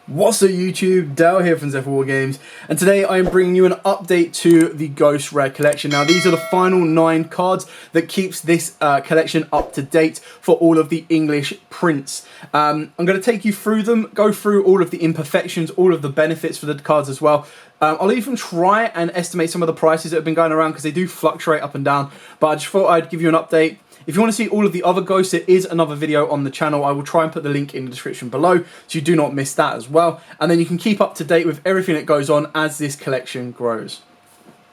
What's up YouTube, Dale here from Zephyr War Games, and today I am bringing you an update to the Ghost Rare collection. Now these are the final 9 cards that keeps this collection up to date for all of the English prints. I'm going to take you through them, go through all of the imperfections, all of the benefits for the cards as well. I'll even try and estimate some of the prices that have been going around because they do fluctuate up and down, but I just thought I'd give you an update. If you want to see all of the other ghosts, there is another video on the channel. I will try and put the link in the description below, so you do not miss that as well. And then you can keep up to date with everything that goes on as this collection grows.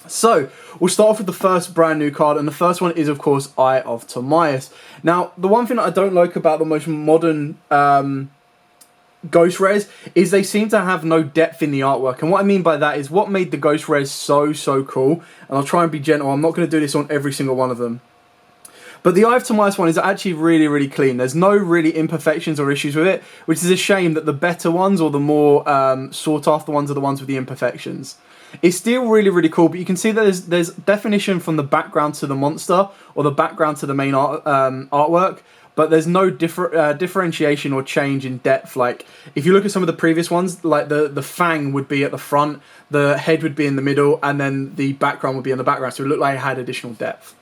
So, we'll start off with the first brand new card, and the first one is, of course, Eye of Tomius. Now, the one thing that I don't like about the most modern Ghost Rares is they seem to have no depth in the artwork. And what I mean by that is what made the Ghost Rares so cool, and I'll try and be gentle, I'm not going to do this on every single one of them. But the Eye of Tomius one is actually really clean. There's no really imperfections or issues with it, which is a shame that the better ones or the more sought after ones are the ones with the imperfections. It's still really cool, but you can see that there's definition from the background to the monster or the background to the main artwork, but there's no differentiation or change in depth. Like if you look at some of the previous ones, like the fang would be at the front, the head would be in the middle, and then the background would be in the background, so it looked like it had additional depth.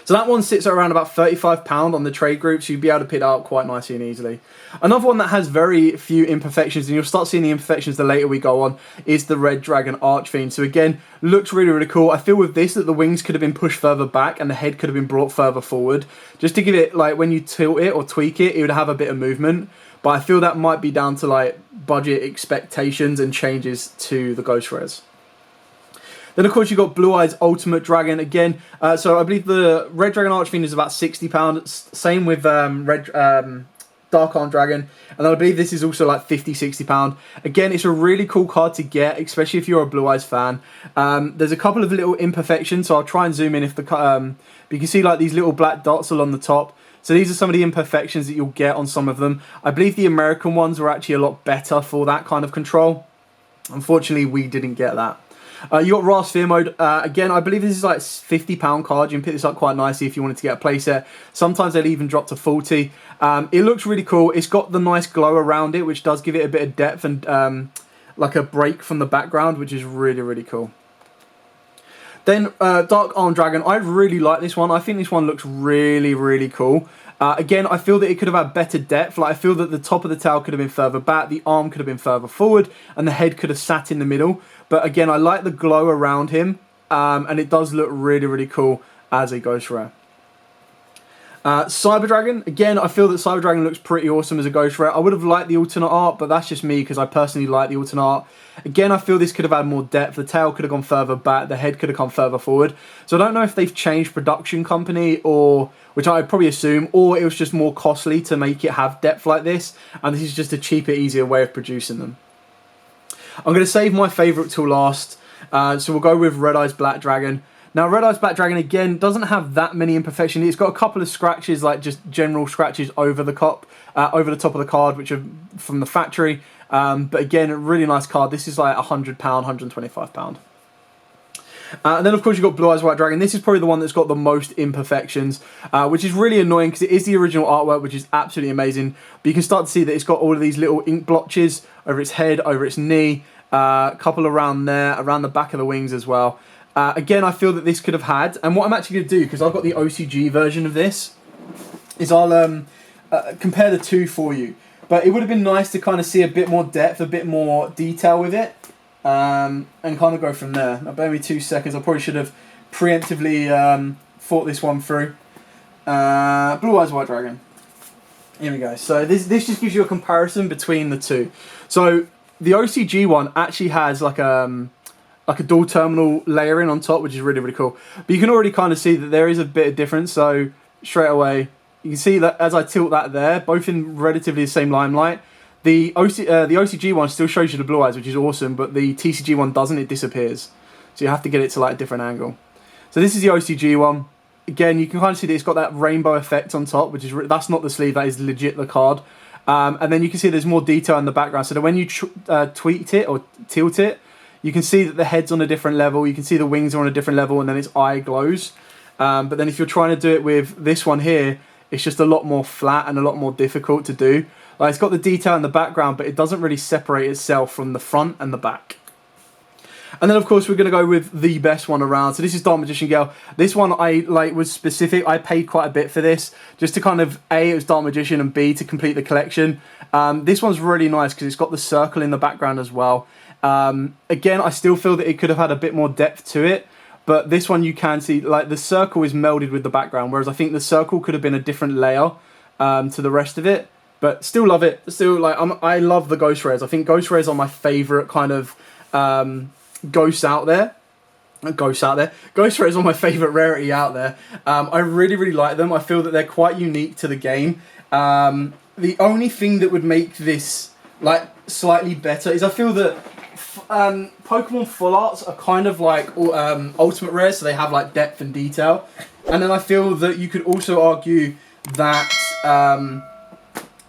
So that one sits at around about £35 on the trade group, so you'd be able to pick that up quite nicely and easily. Another one that has very few imperfections, and you'll start seeing the imperfections the later we go on, is the Red Dragon Archfiend. So again, looks really cool. I feel with this that the wings could have been pushed further back and the head could have been brought further forward. Just to give it, like when you tilt it or tweak it, it would have a bit of movement. But I feel that might be down to like budget expectations and changes to the Ghost Rares. Then, of course, you've got Blue Eyes Ultimate Dragon again. So I believe the Red Dragon Archfiend is about £60. Same with Dark Arm Dragon. And I believe this is also like £50, £60. Again, it's a really cool card to get, especially if you're a Blue Eyes fan. There's a couple of little imperfections, so I'll try and zoom in if the... but you can see like these little black dots along the top. So these are some of the imperfections that you'll get on some of them. I believe the American ones were actually a lot better for that kind of control. Unfortunately, we didn't get that. You got Ra's Fear Mode. Again, I believe this is like £50 card. You can pick this up quite nicely if you wanted to get a playset. Sometimes they'll even drop to 40. It looks really cool. It's got the nice glow around it, which does give it a bit of depth and like a break from the background, which is really cool. Then Dark Arm Dragon. I really like this one. I think this one looks really cool. Again, I feel that it could have had better depth. Like I feel that the top of the tail could have been further back, the arm could have been further forward, and the head could have sat in the middle. But again, I like the glow around him, and it does look really cool as a Ghost Rare. Cyber Dragon. Again, I feel that Cyber Dragon looks pretty awesome as a Ghost Rare. I would have liked the alternate art, but that's just me because I personally like the alternate art. Again, I feel this could have had more depth. The tail could have gone further back. The head could have come further forward. So I don't know if they've changed production company, or which I would probably assume, or it was just more costly to make it have depth like this, and this is just a cheaper, easier way of producing them. I'm going to save my favourite till last, so we'll go with Red Eyes Black Dragon. Now, Red Eyes Black Dragon, again, doesn't have that many imperfections. It's got a couple of scratches, like just general scratches over the top of the card, which are from the factory. But again, a really nice card. This is like £100, £125. And then, of course, you've got Blue Eyes White Dragon. This is probably the one that's got the most imperfections, which is really annoying because it is the original artwork, which is absolutely amazing. But you can start to see that it's got all of these little ink blotches over its head, over its knee, a couple around there, around the back of the wings as well. Again, I feel that this could have had, and what I'm actually going to do, because I've got the OCG version of this, is I'll compare the two for you. But it would have been nice to kind of see a bit more depth, a bit more detail with it, and kind of go from there. Now, bear me 2 seconds. I probably should have preemptively thought this one through. Blue Eyes White Dragon. Here we go. So this just gives you a comparison between the two. So the OCG one actually has like a dual terminal layering on top, which is really cool. But you can already kind of see that there is a bit of difference. So straight away, you can see that as I tilt that there, both in relatively the same limelight. The OCG one still shows you the blue eyes, which is awesome, but the TCG one doesn't. It disappears. So you have to get it to like a different angle. So this is the OCG one. again, you can kind of see that it's got that rainbow effect on top, which is that's not the sleeve, that is legit the card. And then you can see there's more detail in the background, so that when you tweak it or tilt it, you can see that the head's on a different level, you can see the wings are on a different level, and then its eye glows. But then if you're trying to do it with this one here, it's just a lot more flat and a lot more difficult to do. Like, it's got the detail in the background, but it doesn't really separate itself from the front and the back. And then, of course, we're going to go with the best one around. So this is Dark Magician Girl. This one was specific. I paid quite a bit for this, just to kind of, A, it was Dark Magician, and B, to complete the collection. This one's really nice because it's got the circle in the background as well. Again, I still feel that it could have had a bit more depth to it. But this one you can see, like, the circle is melded with the background, whereas I think the circle could have been a different layer to the rest of it. But still love it. Still, like, I love the Ghost Rares. I think Ghost Rares are my favourite kind of ghosts out there. Ghost Rares are my favourite rarity out there. I really, really like them. I feel that they're quite unique to the game. The only thing that would make this, like, slightly better is I feel that Pokemon Full Arts are kind of like Ultimate Rares, so they have like depth and detail. And then I feel that you could also argue that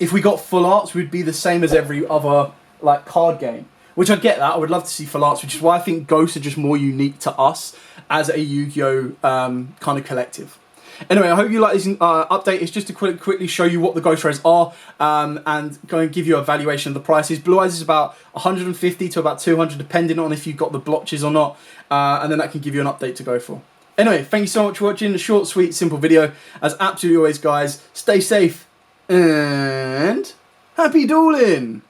if we got Full Arts, we'd be the same as every other like card game. Which I get that. I would love to see Full Arts, which is why I think Ghosts are just more unique to us as a Yu-Gi-Oh kind of collective. Anyway, I hope you like this update. It's just to quickly show you what the Ghost Rares are and going to give you a valuation of the prices. Blue Eyes is about 150 to about 200, depending on if you've got the blotches or not. And then that can give you an update to go for. Anyway, thank you so much for watching. A short, sweet, simple video. As absolutely always, guys, stay safe and happy dueling!